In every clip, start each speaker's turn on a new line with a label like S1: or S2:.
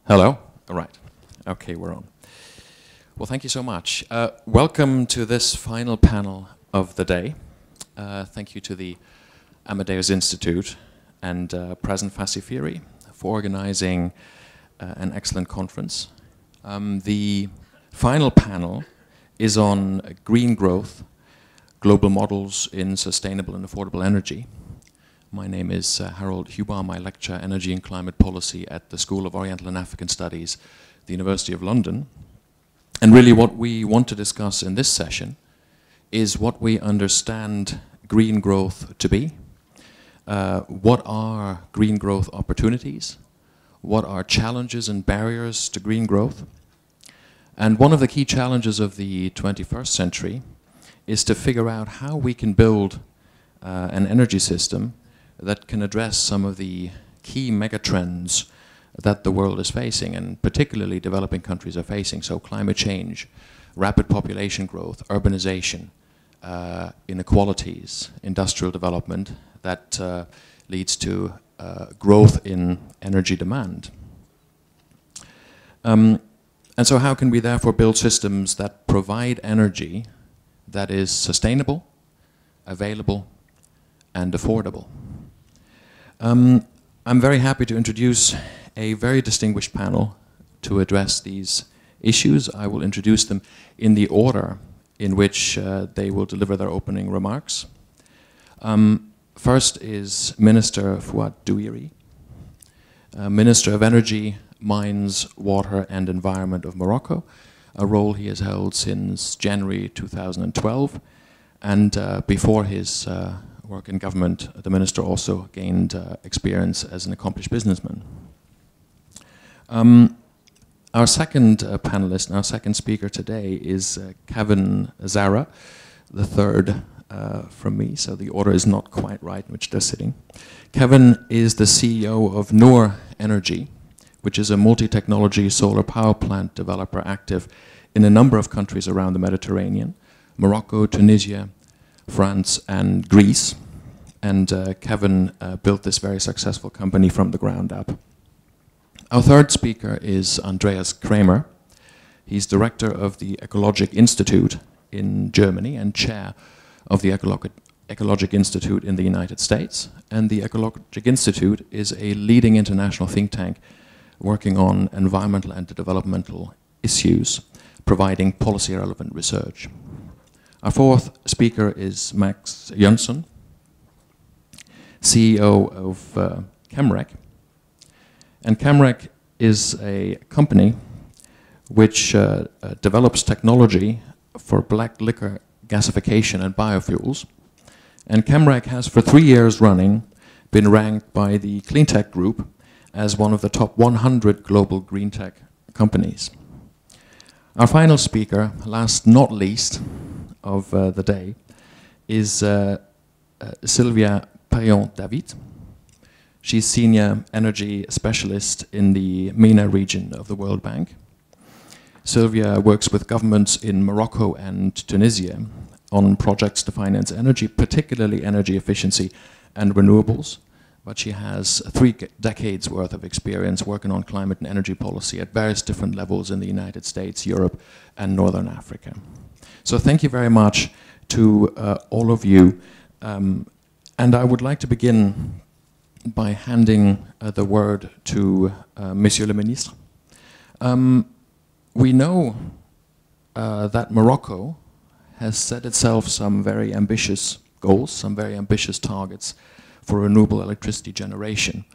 S1: Hello? All right. Okay, we're on. Well, thank you so much. Welcome to this final panel of the day. Thank you to the Amadeus Institute and President Fassi for organizing an excellent conference. The final panel is on green growth, global models in sustainable and affordable energy. My name is Harold Hubaum. I lecture energy and climate policy at the School of Oriental and African Studies, the University of London. And really what we want to discuss in this session is what we understand green growth to be. What are green growth opportunities? What are challenges and barriers to green growth? And one of the key challenges of the 21st century is to figure out how we can build an energy system that can address some of the key megatrends that the world is facing, and particularly developing countries are facing. So climate change, rapid population growth, urbanization, inequalities, industrial development that leads to growth in energy demand. And so how can we therefore build systems that provide energy that is sustainable, available, and affordable? I'm very happy to introduce a very distinguished panel to address these issues. I will introduce them in the order in which they will deliver their opening remarks. First is Minister Fouad Doueiri, Minister of Energy, Mines, Water and Environment of Morocco, a role he has held since January 2012. And before his work in government, the minister also gained experience as an accomplished businessman. Our second panelist and our second speaker today is Kevin Zara, the third from me, so the order is not quite right in which they're sitting. Kevin is the CEO of Noor Energy, which is a multi-technology solar power plant developer active in a number of countries around the Mediterranean: Morocco, Tunisia, France and Greece. And Kevin built this very successful company from the ground up. Our third speaker is Andreas Kramer. He's director of the Ecologic Institute in Germany and chair of the Ecologic Institute in the United States. And the Ecologic Institute is a leading international think tank working on environmental and developmental issues, providing policy-relevant research. Our fourth speaker is Max Jönsson, CEO of Chemrec. And Chemrec is a company which develops technology for black liquor gasification and biofuels. And Chemrec has for 3 years running been ranked by the Cleantech Group as one of the top 100 global green tech companies. Our final speaker, last not least of the day, is Sylvia Perriand-David. She's senior energy specialist in the MENA region of the World Bank. Sylvia works with governments in Morocco and Tunisia on projects to finance energy, particularly energy efficiency and renewables. But she has 3 decades worth of experience working on climate and energy policy at various different levels in the United States, Europe, and Northern Africa. So thank you very much to all of you. And I would like to begin by handing the word to Monsieur le Ministre. We know that Morocco has set itself some very ambitious goals, some very ambitious targets for renewable electricity generation.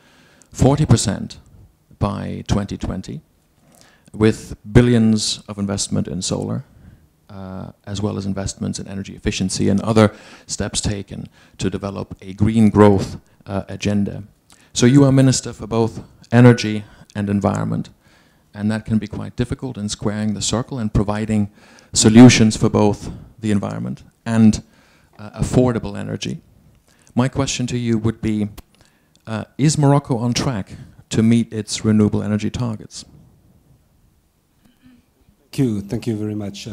S1: 40% by 2020, with billions of investment in solar, as well as investments in energy efficiency and other steps taken to develop a green growth agenda. So you are Minister for both energy and environment, and that can be quite difficult in squaring the circle and providing solutions for both the environment and affordable energy. My question to you would be, is Morocco on track to meet its renewable energy targets?
S2: Thank you very much.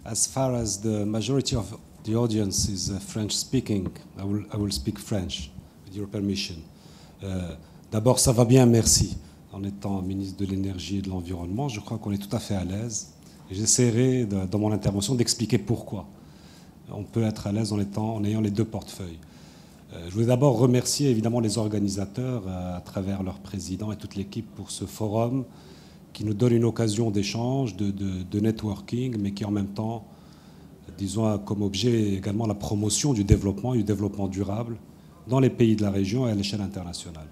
S2: As far as the majority of the audience is French-speaking, I will speak French, with your permission. D'abord, ça va bien, merci. en étant ministre de l'énergie et de l'environnement. Je crois qu'on est tout à fait à l'aise. Et j'essaierai, dans mon intervention, d'expliquer pourquoi on peut être à l'aise en ayant les deux portefeuilles. Je voulais d'abord remercier évidemment les organisateurs à travers leur président et toute l'équipe pour ce forum qui nous donne une occasion d'échange, de networking, mais qui en même temps, disons, a comme objet également la promotion du développement et du développement durable dans les pays de la région et à l'échelle internationale.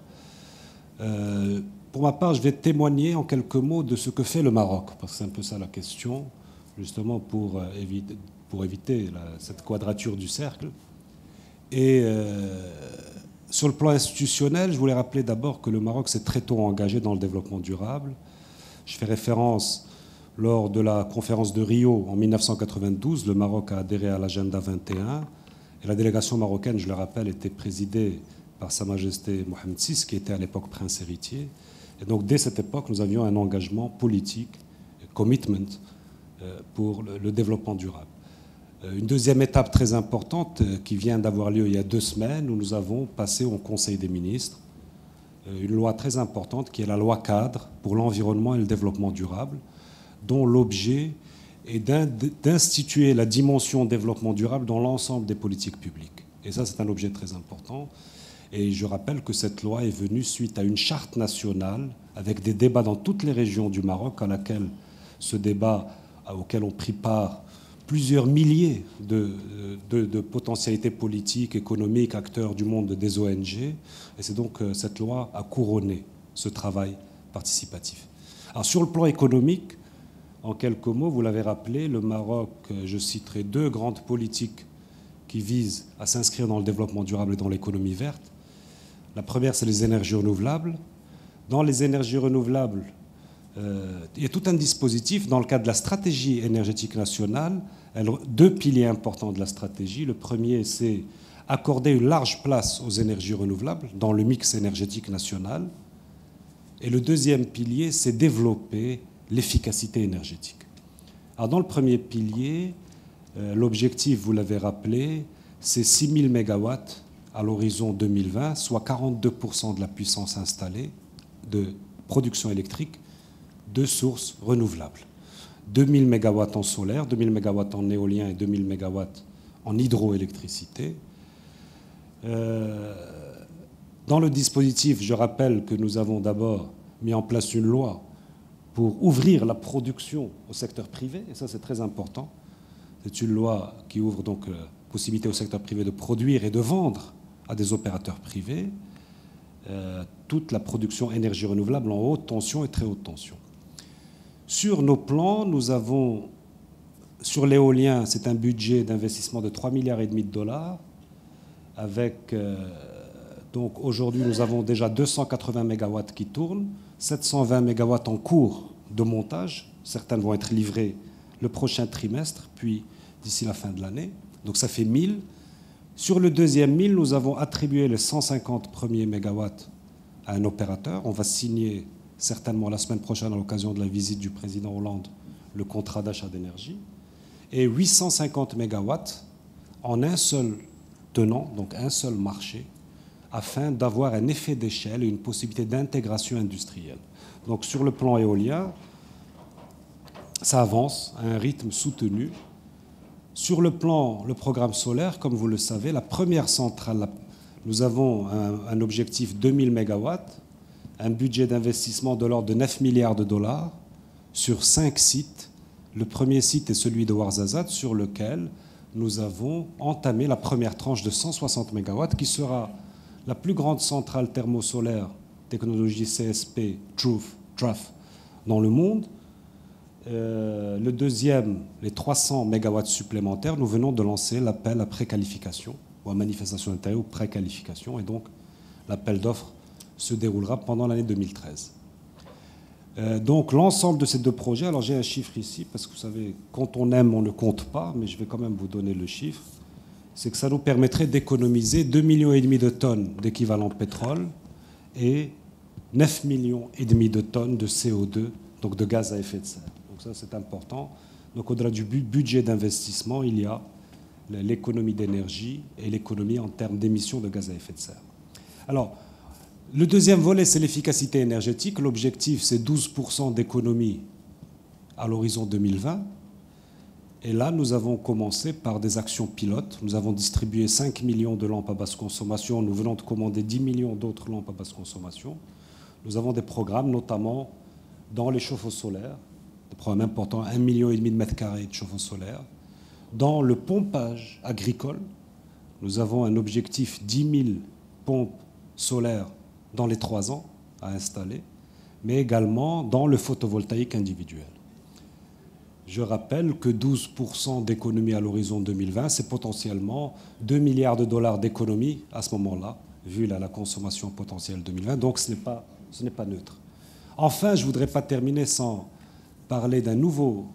S2: Pour ma part, je vais témoigner en quelques mots de ce que fait le Maroc, parce que c'est un peu ça la question, justement pour éviter cette quadrature du cercle. Et sur le plan institutionnel, je voulais rappeler d'abord que le Maroc s'est très tôt engagé dans le développement durable. Je fais référence, lors de la conférence de Rio en 1992, le Maroc a adhéré à l'agenda 21. Et la délégation marocaine, je le rappelle, était présidée par Sa Majesté Mohamed VI, qui était à l'époque prince héritier. Et donc, dès cette époque, nous avions un engagement politique, commitment, pour le développement durable. Une deuxième étape très importante qui vient d'avoir lieu il y a 2 semaines, où nous avons passé au Conseil des ministres une loi très importante qui est la loi cadre pour l'environnement et le développement durable, dont l'objet est d'instituer la dimension développement durable dans l'ensemble des politiques publiques. Et ça, c'est un objet très important. Et je rappelle que cette loi est venue suite à une charte nationale avec des débats dans toutes les régions du Maroc, auquel ont pris part plusieurs milliers de potentialités politiques, économiques, acteurs du monde des ONG. Et c'est donc cette loi a couronné ce travail participatif. Alors sur le plan économique, en quelques mots, vous l'avez rappelé, le Maroc, je citerai 2 grandes politiques qui visent à s'inscrire dans le développement durable et dans l'économie verte. La première, c'est les énergies renouvelables. Dans les énergies renouvelables, il y a tout un dispositif dans le cadre de la stratégie énergétique nationale. 2 piliers importants de la stratégie. Le premier, c'est accorder une large place aux énergies renouvelables dans le mix énergétique national. Et le deuxième pilier, c'est développer l'efficacité énergétique. Alors dans le premier pilier, l'objectif, vous l'avez rappelé, c'est 6000 MW à l'horizon 2020, soit 42% de la puissance installée de production électrique de sources renouvelables. 2000 MW en solaire, 2000 MW en éolien et 2000 MW en hydroélectricité. Dans le dispositif, je rappelle que nous avons d'abord mis en place une loi pour ouvrir la production au secteur privé, et ça c'est très important. C'est une loi qui ouvre donc la possibilité au secteur privé de produire et de vendre à des opérateurs privés toute la production énergie renouvelable en haute tension et très haute tension. Sur nos plans, nous avons, sur l'éolien, c'est un budget d'investissement de 3,5 milliards de dollars, avec, donc aujourd'hui, nous avons déjà 280 MW qui tournent, 720 MW en cours de montage, certaines vont être livrées le prochain trimestre, puis d'ici la fin de l'année, donc ça fait 1000. Sur le deuxième 1000, nous avons attribué les 150 premiers mégawatts à un opérateur. On va signer certainement la semaine prochaine, à l'occasion de la visite du président Hollande, le contrat d'achat d'énergie. Et 850 mégawatts en un seul tenant, donc un seul marché, afin d'avoir un effet d'échelle et une possibilité d'intégration industrielle. Donc sur le plan éolien, ça avance à un rythme soutenu. Sur le programme solaire, comme vous le savez, la première centrale, nous avons un objectif 2000 MW, un budget d'investissement de l'ordre de 9 milliards de dollars sur 5 sites. Le premier site est celui de Ouarzazate, sur lequel nous avons entamé la première tranche de 160 MW, qui sera la plus grande centrale thermosolaire technologie CSP TRUF dans le monde. Le deuxième, les 300 MW supplémentaires, nous venons de lancer l'appel à préqualification, ou à manifestation d'intérêt ou préqualification, et donc l'appel d'offres se déroulera pendant l'année 2013. Donc l'ensemble de ces 2 projets, alors j'ai un chiffre ici, parce que vous savez, quand on aime, on ne compte pas, mais je vais quand même vous donner le chiffre, c'est que ça nous permettrait d'économiser 2,5 millions de tonnes d'équivalent pétrole et 9,5 millions de tonnes de CO2, donc de gaz à effet de serre. Donc ça, c'est important. Donc au-delà du budget d'investissement, il y a l'économie d'énergie et l'économie en termes d'émissions de gaz à effet de serre. Alors, Le deuxième volet, c'est l'efficacité énergétique. L'objectif, c'est 12% d'économie à l'horizon 2020. Et là, nous avons commencé par des actions pilotes. Nous avons distribué 5 millions de lampes à basse consommation. Nous venons de commander 10 millions d'autres lampes à basse consommation. Nous avons des programmes, notamment dans les chauffe-eau solaires, des programmes importants, 1,5 million de mètres carrés de chauffe-eau solaires. Dans le pompage agricole, nous avons un objectif 10 000 pompes solaires dans les 3 ans à installer, mais également dans le photovoltaïque individuel. Je rappelle que 12% d'économie à l'horizon 2020, c'est potentiellement 2 milliards de dollars d'économie à ce moment-là, vu la consommation potentielle 2020. Donc ce n'est pas neutre. Enfin, je ne voudrais pas terminer sans parler d'un nouveau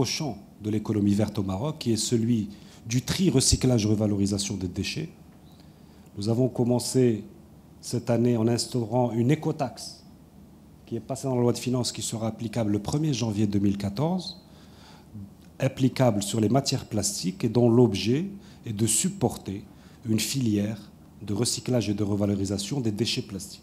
S2: champ de l'économie verte au Maroc, qui est celui du tri, recyclage, revalorisation des déchets. Nous avons commencé cette année en instaurant une écotaxe qui est passée dans la loi de finances, qui sera applicable le 1er janvier 2014, applicable sur les matières plastiques et dont l'objet est de supporter une filière de recyclage et de revalorisation des déchets plastiques.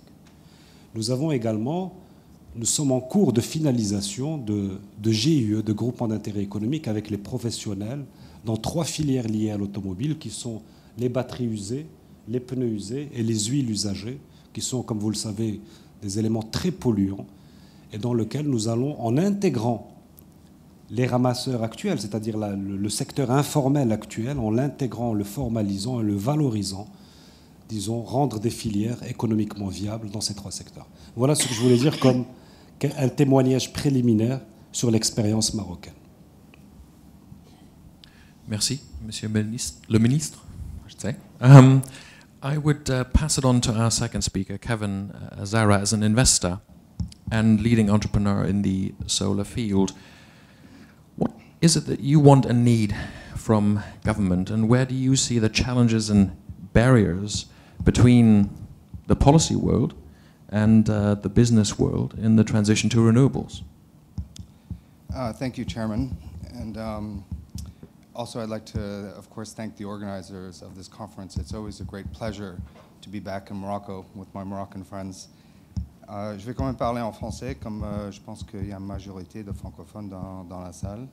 S2: Nous sommes en cours de finalisation de GIE, de groupements d'intérêt économique, avec les professionnels dans 3 filières liées à l'automobile, qui sont les batteries usées, les pneus usés et les huiles usagées, qui sont, comme vous le savez, des éléments très polluants, et dans lequel nous allons, en intégrant les ramasseurs actuels, c'est-à-dire le secteur informel actuel, en l'intégrant, le formalisant et le valorisant, disons, rendre des filières économiquement viables dans ces 3 secteurs. Voilà ce que je voulais dire comme un témoignage préliminaire sur l'expérience marocaine.
S1: Merci, Monsieur le Ministre, I should say. I would pass it on to our second speaker, Kevin Zara, as an investor and leading entrepreneur in the solar field. What is it that you want and need from government, and where do you see the challenges and barriers between the policy world and the business world in the transition to renewables?
S3: Thank you, Chairman. And also, I'd like to, of course, thank the organizers of this conference. It's always a great pleasure to be back in Morocco with my Moroccan friends. Je vais quand même parler en français, comme je pense qu'il y a une majorité de francophones dans la salle.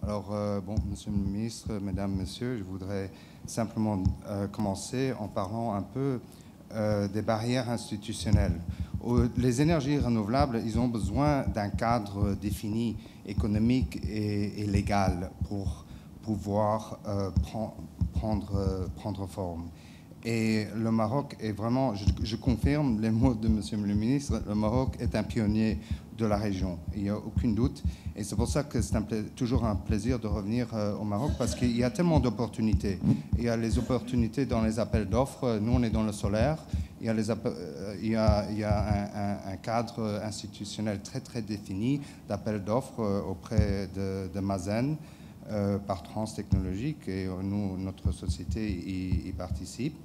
S3: Alors, bon, Monsieur le Ministre, Mesdames, Messieurs, je voudrais simplement commencer en parlant un peu des barrières institutionnelles. Les énergies renouvelables, ils ont besoin d'un cadre défini, économique et légal pour pouvoir prendre forme. Et le Maroc est vraiment, je confirme les mots de Monsieur le Ministre, le Maroc est un pionnier de la région, il n'y a aucun doute. Et c'est pour ça que c'est toujours un plaisir de revenir au Maroc, parce qu'il y a tellement d'opportunités. Il y a les opportunités dans les appels d'offres, nous on est dans le solaire, il y a un cadre institutionnel très très défini d'appels d'offres auprès de Mazen, par Trans Technologiques, et nous, notre société y participe.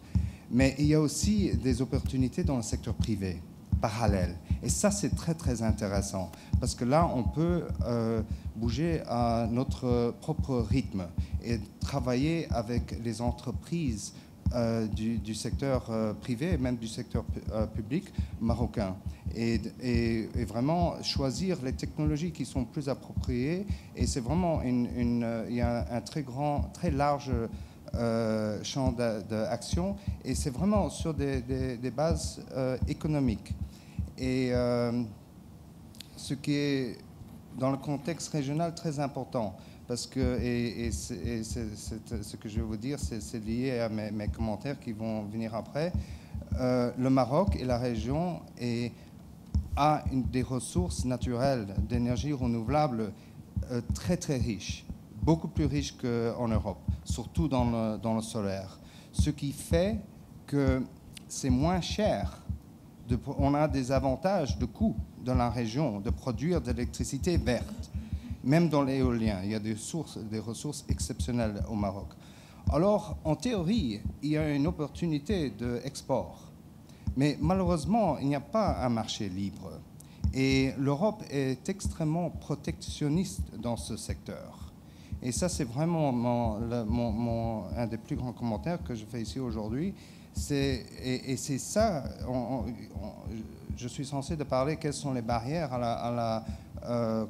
S3: Mais il y a aussi des opportunités dans le secteur privé, parallèles. Et ça, c'est très, très intéressant, parce que là, on peut bouger à notre propre rythme et travailler avec les entreprises du secteur privé et même du secteur public marocain. Et vraiment choisir les technologies qui sont plus appropriées. Et c'est vraiment il y a un très large champ d'action, et c'est vraiment sur des bases économiques. Et ce qui est dans le contexte régional très important, parce que ce que je vais vous dire, c'est lié à mes commentaires qui vont venir après. Le Maroc et la région a des ressources naturelles d'énergie renouvelable très très riches, beaucoup plus riches qu'en Europe, surtout dans le solaire. Ce qui fait que c'est moins cher. On a des avantages de coût dans la région de produire de l'électricité verte. Même dans l'éolien, il y a des ressources exceptionnelles au Maroc. Alors, en théorie, il y a une opportunité d'export. Mais malheureusement, il n'y a pas un marché libre. Et l'Europe est extrêmement protectionniste dans ce secteur. Et ça, c'est vraiment un des plus grands commentaires que je fais ici aujourd'hui. Et c'est ça, je suis censé de parler quelles sont les barrières à la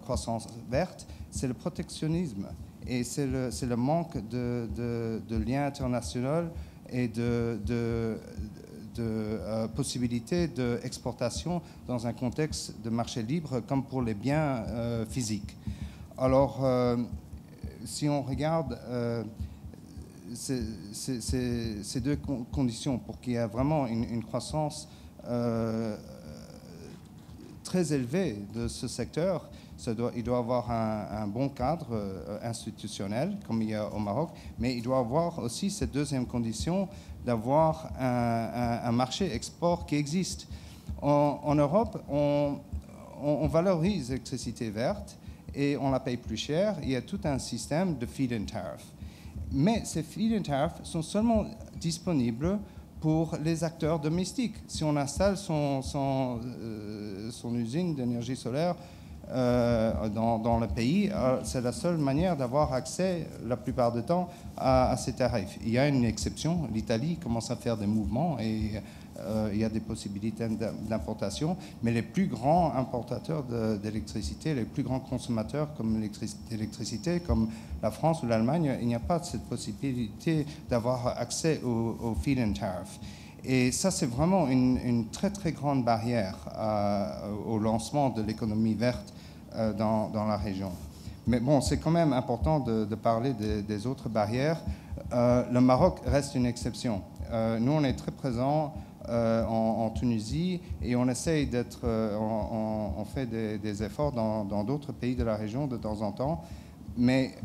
S3: croissance verte. C'est le protectionnisme et c'est le manque de liens internationaux et de possibilités d'exportation dans un contexte de marché libre comme pour les biens physiques. Alors, si on regarde ces deux conditions pour qu'il y ait vraiment une croissance très élevée de ce secteur, il doit avoir un bon cadre institutionnel, comme il y a au Maroc, mais il doit avoir aussi cette deuxième condition d'avoir un marché export qui existe. En Europe, on valorise l'électricité verte et on la paye plus cher. Il y a tout un système de feed-in tariff. Mais ces feed-in tariffs sont seulement disponibles pour les acteurs domestiques. Si on installe son usine d'énergie solaire dans le pays, c'est la seule manière d'avoir accès la plupart du temps à ces tarifs. Il y a une exception, l'Italie commence à faire des mouvements et il y a des possibilités d'importation, mais les plus grands importateurs d'électricité, les plus grands consommateurs comme d'électricité, comme la France ou l'Allemagne, il n'y a pas cette possibilité d'avoir accès au feed-in tariff. Et ça, c'est vraiment une très, très grande barrière au lancement de l'économie verte dans la région. Mais bon, c'est quand même important de parler des autres barrières. Le Maroc reste une exception. Nous, on est très présents en Tunisie et on essaye d'être, on fait des efforts dans d'autres pays de la région de temps en temps. Mais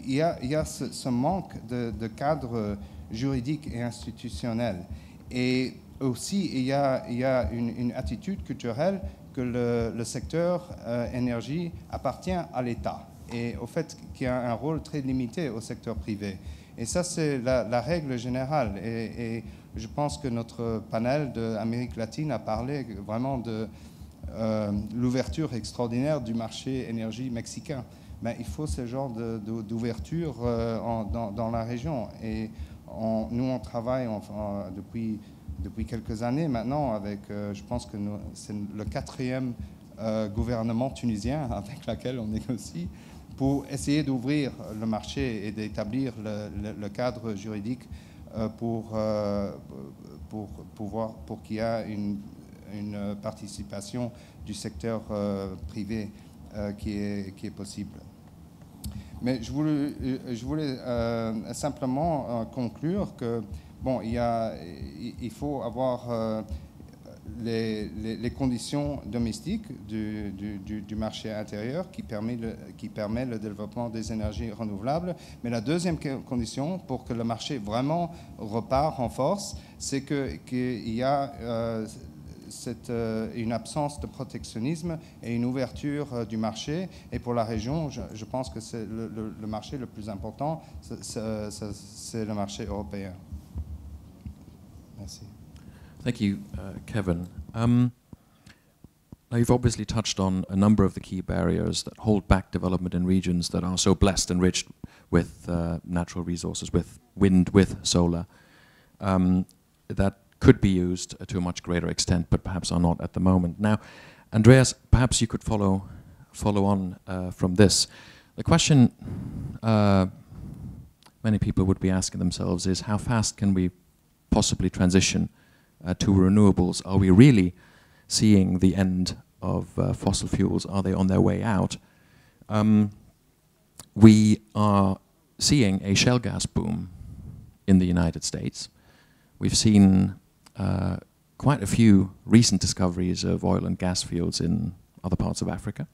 S3: il y a ce manque de cadre juridique et institutionnel. Et aussi, il y a une attitude culturelle que le secteur énergie appartient à l'État et au fait qu'il y a un rôle très limité au secteur privé. Et ça, c'est la règle générale. Et je pense que notre panel d'Amérique latine a parlé vraiment de l'ouverture extraordinaire du marché énergie mexicain. Mais il faut ce genre d'ouverture dans la région. Et nous, on travaille depuis quelques années maintenant avec, je pense que c'est le 4e gouvernement tunisien avec lequel on négocie pour essayer d'ouvrir le marché et d'établir le cadre juridique pour qu'il y ait une participation du secteur privé qui est possible. Mais je voulais simplement conclure que bon, il faut avoir les conditions domestiques du marché intérieur qui permet le développement des énergies renouvelables. Mais la deuxième condition pour que le marché vraiment repart en force, c'est qu'il y a une absence de protectionnisme et une ouverture du marché. Et pour la région, je pense que c'est le marché le plus important, c'est le marché européen. Merci.
S1: Thank you, Kevin. Now you've obviously touched on a number of the key barriers that hold back development in regions that are so blessed, enriched with natural resources, with wind, with solar, that could be used to a much greater extent, but perhaps are not at the moment. Now, Andreas, perhaps you could follow on from this. The question many people would be asking themselves is, how fast can we possibly transition to renewables? Are we really seeing the end of fossil fuels? Are they on their way out? We are seeing a shale gas boom in the United States. We've seen quite a few recent discoveries of oil and gas fields in other parts of Africa.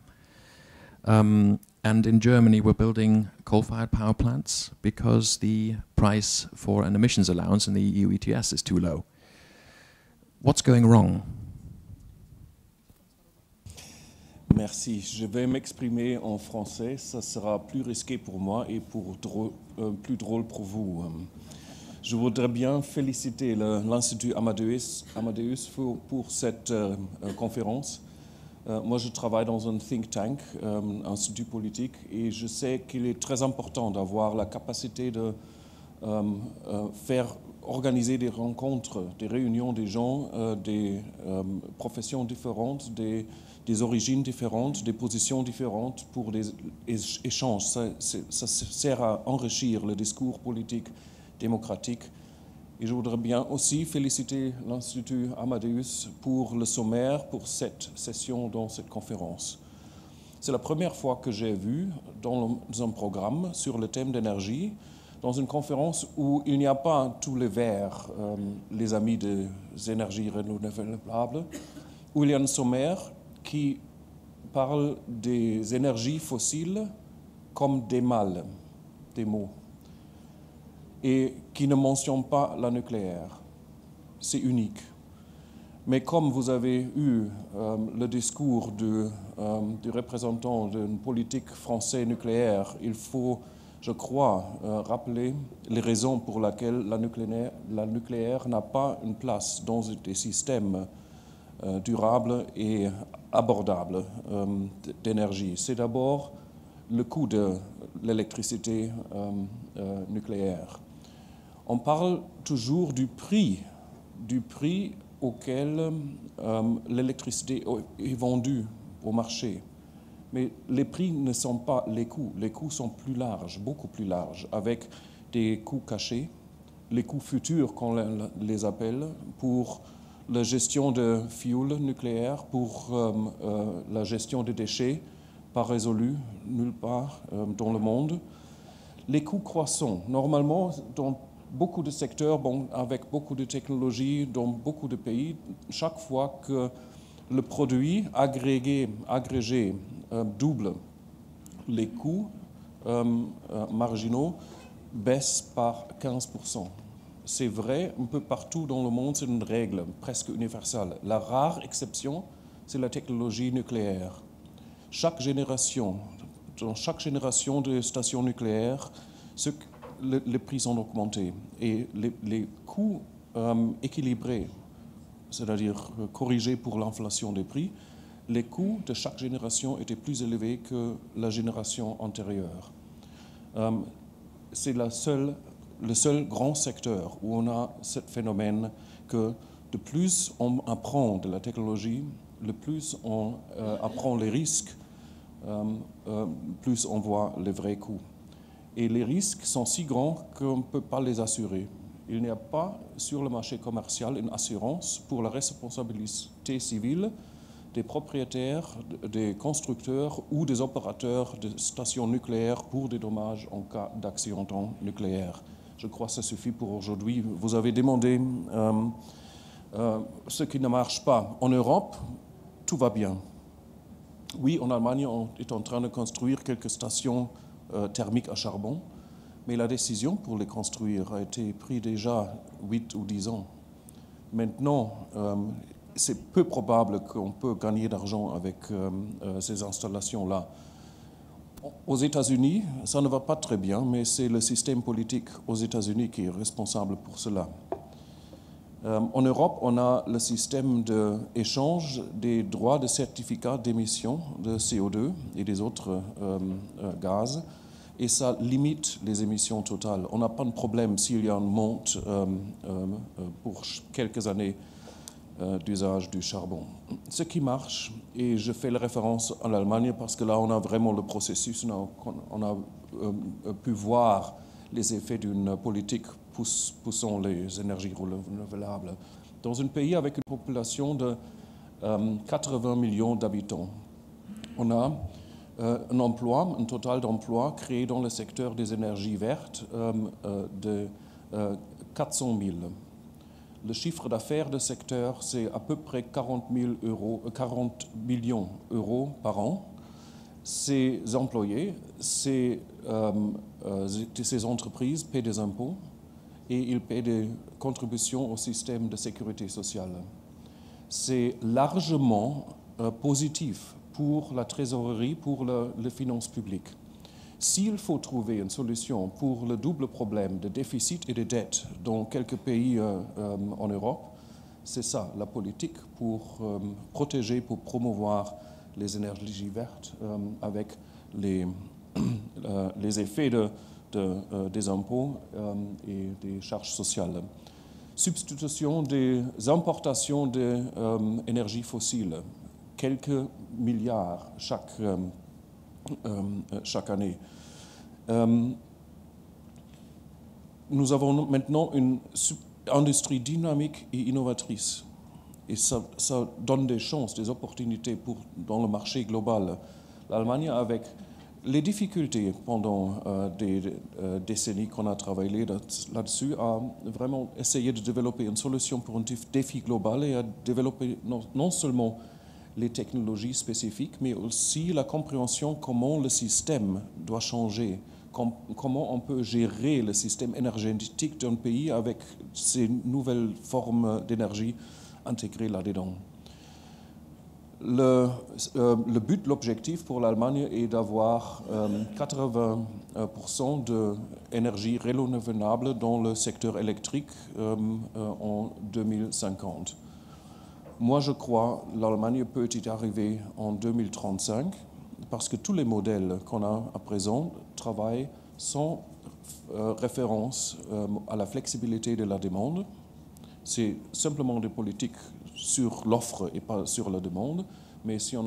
S1: And in Germany, we're building coal-fired power plants because the price for an emissions allowance in the EU ETS is too low. What's going wrong?
S4: Merci. Je vais m'exprimer en français. Ça sera plus risqué pour moi et plus drôle pour vous. Je voudrais bien féliciter l'Institut Amadeus pour cette conférence. Moi, je travaille dans un think tank, institut politique, et je sais qu'il est très important d'avoir la capacité de faire organiser des rencontres, des réunions des gens, des professions différentes, des origines différentes, des positions différentes pour des échanges. Ça sert à enrichir le discours politique démocratique. Et je voudrais bien aussi féliciter l'Institut Amadeus pour le sommaire, pour cette session dans cette conférence. C'est la première fois que j'ai vu dans un programme sur le thème d'énergie, dans une conférence où il n'y a pas tous les verts, les amis des énergies renouvelables, où il y a un sommaire qui parle des énergies fossiles comme des mâles, des mots, et qui ne mentionne pas la nucléaire. C'est unique. Mais comme vous avez eu le discours du représentant d'une politique française nucléaire, il faut, je crois, rappeler les raisons pour lesquelles la nucléaire n'a pas une place dans des systèmes durables et abordables d'énergie. C'est d'abord le coût de l'électricité nucléaire. On parle toujours du prix auquel l'électricité est vendue au marché. Mais les prix ne sont pas les coûts. Les coûts sont plus larges, beaucoup plus larges, avec des coûts cachés, les coûts futurs, qu'on les appelle, pour la gestion de fuel nucléaire, pour la gestion des déchets, pas résolus nulle part dans le monde. Les coûts croissants. Normalement, dans beaucoup de secteurs, avec beaucoup de technologies, dans beaucoup de pays, chaque fois que le produit agrégé double, les coûts marginaux baissent par 15%. C'est vrai un peu partout dans le monde, c'est une règle presque universelle. La rare exception, c'est la technologie nucléaire. Dans chaque génération de stations nucléaires, les prix ont augmenté et les coûts équilibrés, c'est-à-dire corrigés pour l'inflation des prix, les coûts de chaque génération étaient plus élevés que la génération antérieure. C'est le seul grand secteur où on a ce phénomène que de plus on apprend de la technologie, le plus on apprend les risques, plus on voit les vrais coûts. Et les risques sont si grands qu'on ne peut pas les assurer. Il n'y a pas sur le marché commercial une assurance pour la responsabilité civile des propriétaires, des constructeurs ou des opérateurs de stations nucléaires pour des dommages en cas d'accident nucléaire. Je crois que ça suffit pour aujourd'hui. Vous avez demandé ce qui ne marche pas. En Europe, tout va bien. Oui, en Allemagne, on est en train de construire quelques stations thermiques à charbon, mais la décision pour les construire a été prise déjà 8 ou 10 ans. Maintenant, c'est peu probable qu'on peut gagner d'argent avec ces installations-là. Aux États-Unis, ça ne va pas très bien, mais c'est le système politique aux États-Unis qui est responsable pour cela. En Europe, on a le système d'échange des droits de certificats d'émission de CO2 et des autres gaz, et ça limite les émissions totales. On n'a pas de problème s'il y a une monte pour quelques années d'usage du charbon. Ce qui marche, et je fais la référence à l'Allemagne parce que là on a vraiment le processus, on a pu voir les effets d'une politique poussant les énergies renouvelables. Dans un pays avec une population de 80 millions d'habitants, on a un total d'emplois créés dans le secteur des énergies vertes de 400 000. Le chiffre d'affaires du secteur, c'est à peu près 40 millions d'euros par an. Ces employés, ces entreprises paient des impôts et ils paient des contributions au système de sécurité sociale. C'est largement positif pour la trésorerie, pour les finances publiques. S'il faut trouver une solution pour le double problème de déficit et de dette dans quelques pays en Europe, c'est ça, la politique pour protéger, pour promouvoir les énergies vertes avec les effets de des impôts et des charges sociales. Substitution des importations d'énergie fossile, quelques milliards chaque année. Nous avons maintenant une industrie dynamique et innovatrice. Et ça donne des chances, des opportunités dans le marché global. L'Allemagne, avec les difficultés pendant des décennies qu'on a travaillé là-dessus, a vraiment essayé de développer une solution pour un défi global et a développé non seulement les technologies spécifiques, mais aussi la compréhension comment le système doit changer, comment on peut gérer le système énergétique d'un pays avec ces nouvelles formes d'énergie intégrées là-dedans. Le but, l'objectif pour l'Allemagne est d'avoir 80% d'énergie renouvelable dans le secteur électrique en 2050. Moi, je crois que l'Allemagne peut y arriver en 2035 parce que tous les modèles qu'on a à présent travaillent sans référence à la flexibilité de la demande. C'est simplement des politiques sur l'offre et pas sur la demande. Mais si on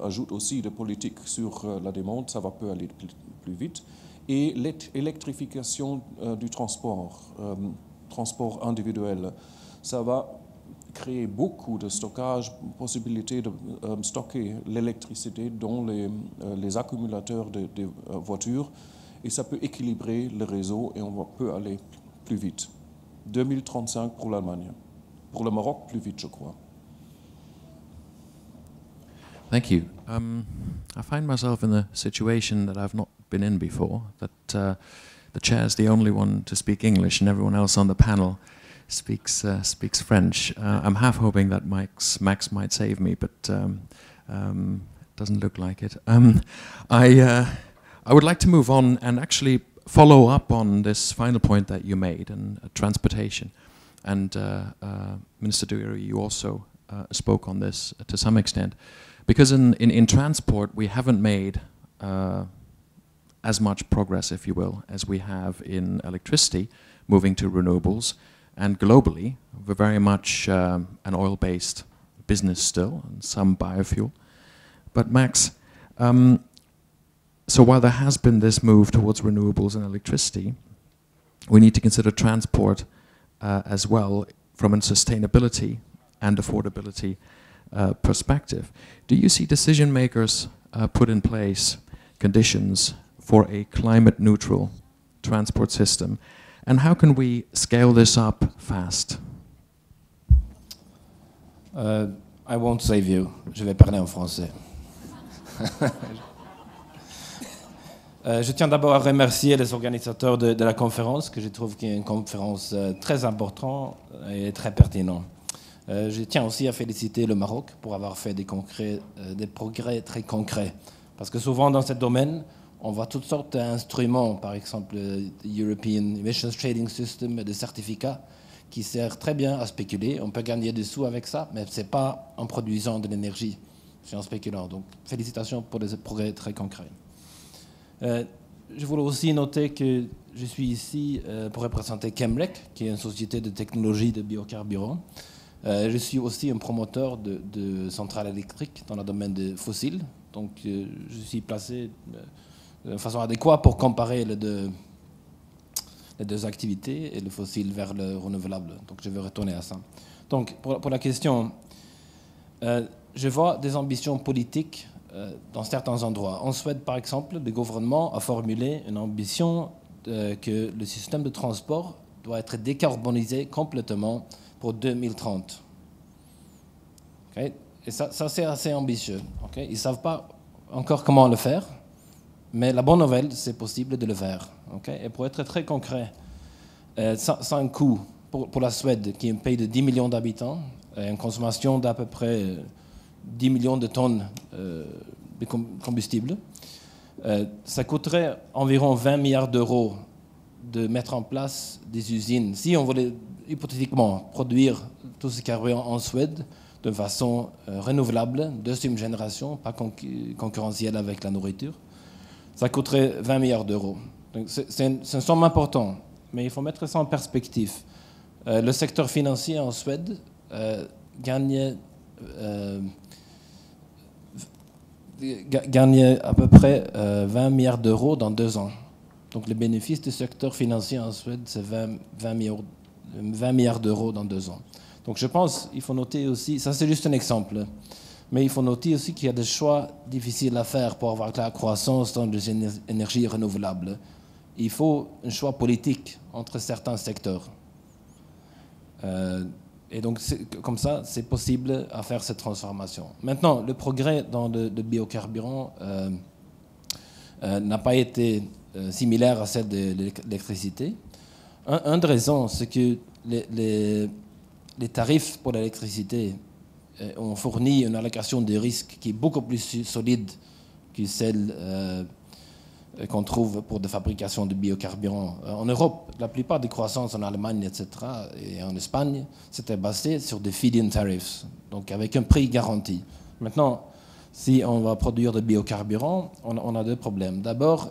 S4: ajoute aussi des politiques sur la demande, ça peut aller plus vite. Et l'électrification du transport individuel, ça va créer beaucoup de stockage, possibilité de stocker l'électricité dans les accumulateurs des voitures. Et ça peut équilibrer le réseau et on peut aller plus vite. 2035 pour l'Allemagne. Pour le Maroc, plus vite, je crois.
S1: Thank you. I find myself in a situation that I've not been in before, that the chair is the only one to speak English and everyone else on the panel speaks French. I'm half hoping that Max might save me, but doesn't look like it. I would like to move on and actually follow up on this final point that you made, and transportation. And Minister De Geer, you also spoke on this to some extent. Because in transport, we haven't made as much progress, if you will, as we have in electricity, moving to renewables. And globally, we're very much an oil-based business still, and some biofuel. But Max, so while there has been this move towards renewables and electricity, we need to consider transport as well from a sustainability and affordability perspective. Do you see decision makers put in place conditions for a climate neutral transport system? And how can we scale this up fast?
S5: I won't save you. Je vais parler en français. Je tiens d'abord à remercier les organisateurs de la conférence, que je trouve qu'il y a une conférence très importante et très pertinente. Je tiens aussi à féliciter le Maroc pour avoir fait des progrès très concrets. Parce que souvent dans ce domaine, on voit toutes sortes d'instruments, par exemple le European Emissions Trading System, des certificats, qui servent très bien à spéculer. On peut gagner des sous avec ça, mais ce n'est pas en produisant de l'énergie, c'est en spéculant. Donc félicitations pour des progrès très concrets. Je voulais aussi noter que je suis ici pour représenter Chemrec, qui est une société de technologie de biocarburants. Je suis aussi un promoteur de centrales électriques dans le domaine des fossiles. Donc je suis placé de façon adéquate pour comparer les deux activités et le fossile vers le renouvelable. Donc je vais retourner à ça. Donc pour la question, je vois des ambitions politiques dans certains endroits. En Suède, par exemple, le gouvernement a formulé une ambition que le système de transport doit être décarbonisé complètement pour 2030. Okay? Et ça c'est assez ambitieux. Okay? Ils ne savent pas encore comment le faire, mais la bonne nouvelle, c'est possible de le faire. Okay? Et pour être très concret, ça a un coût pour la Suède, qui est un pays de 10 millions d'habitants, et une consommation d'à peu près 10 millions de tonnes de combustible. Ça coûterait environ 20 milliards d'euros de mettre en place des usines. Si on voulait hypothétiquement produire tout ce carburant en Suède de façon renouvelable, deuxième génération, pas concurrentielle avec la nourriture, ça coûterait 20 milliards d'euros. Donc c'est une somme importante, mais il faut mettre ça en perspective. Le secteur financier en Suède gagne à peu près 20 milliards d'euros dans 2 ans. Donc le bénéfice du secteur financier en Suède, c'est 20 milliards d'euros dans 2 ans. Donc je pense qu'il faut noter aussi, ça c'est juste un exemple, mais il faut noter aussi qu'il y a des choix difficiles à faire pour avoir de la croissance dans les énergies renouvelables. Il faut un choix politique entre certains secteurs. Et donc, comme ça, c'est possible à faire cette transformation. Maintenant, le progrès dans le biocarburant n'a pas été similaire à celle de l'électricité. Un des raisons, c'est que les tarifs pour l'électricité ont fourni une allocation de risque qui est beaucoup plus solide que celle qu'on trouve pour des fabrications de biocarburants. En Europe, la plupart des croissances en Allemagne, etc., et en Espagne, c'était basé sur des feed-in tariffs, donc avec un prix garanti. Maintenant, si on va produire de biocarburants, on a 2 problèmes. D'abord,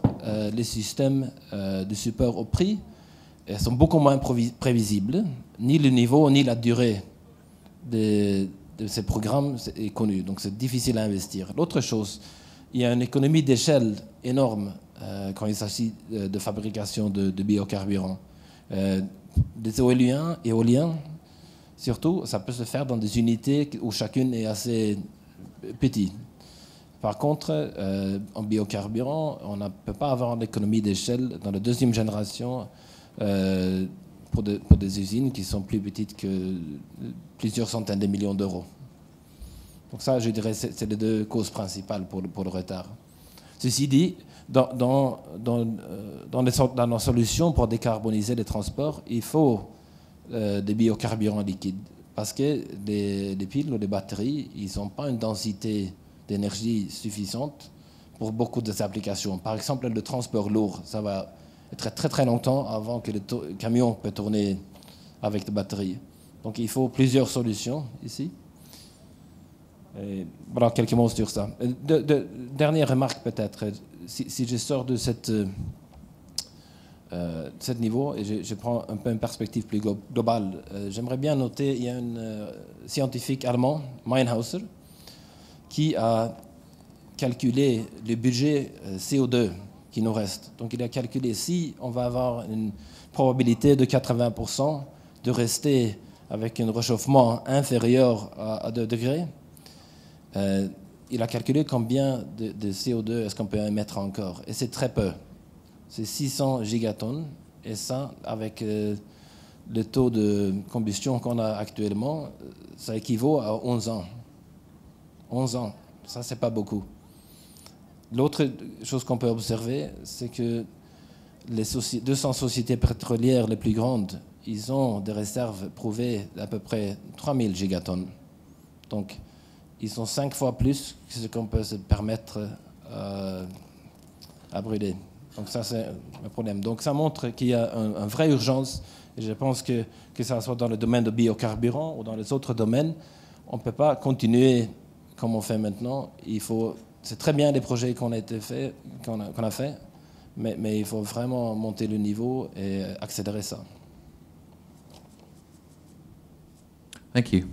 S5: les systèmes de support au prix sont beaucoup moins prévisibles. Ni le niveau, ni la durée de ces programmes est connu, donc c'est difficile à investir. L'autre chose, il y a une économie d'échelle énorme quand il s'agit de fabrication de biocarburants. Des éoliens, surtout, ça peut se faire dans des unités où chacune est assez petite. Par contre, en biocarburant, on ne peut pas avoir l'économie d'échelle dans la 2e génération pour des usines qui sont plus petites que plusieurs centaines de millions d'euros. Donc ça, je dirais, c'est les 2 causes principales pour le retard. Ceci dit, dans nos solutions pour décarboniser les transports, il faut des biocarburants liquides. Parce que les piles ou les batteries, ils n'ont pas une densité d'énergie suffisante pour beaucoup de applications. Par exemple, le transport lourd, ça va être très très longtemps avant que le camion peut tourner avec des batteries. Donc il faut plusieurs solutions ici. Et voilà quelques mots sur ça. Dernière remarque peut-être. Si je sors de ce niveau et je prends un peu une perspective plus globale, j'aimerais bien noter il y a un scientifique allemand, Meinhauser, qui a calculé le budget CO2 qui nous reste. Donc il a calculé si on va avoir une probabilité de 80% de rester avec un réchauffement inférieur à 2 degrés. Il a calculé combien de CO2 est-ce qu'on peut émettre encore. Et c'est très peu. C'est 600 gigatonnes. Et ça, avec le taux de combustion qu'on a actuellement, ça équivaut à 11 ans. 11 ans. Ça, c'est pas beaucoup. L'autre chose qu'on peut observer, c'est que les 200 sociétés pétrolières les plus grandes, ils ont des réserves prouvées d'à peu près 3000 gigatonnes. Donc, ils sont 5 fois plus que ce qu'on peut se permettre à brûler. Donc ça, c'est un problème. Donc ça montre qu'il y a une vraie urgence. Et je pense que ça soit dans le domaine de biocarburants ou dans les autres domaines, on ne peut pas continuer comme on fait maintenant. C'est très bien les projets qu'on a fait, mais il faut vraiment monter le niveau et accélérer ça.
S1: Thank you.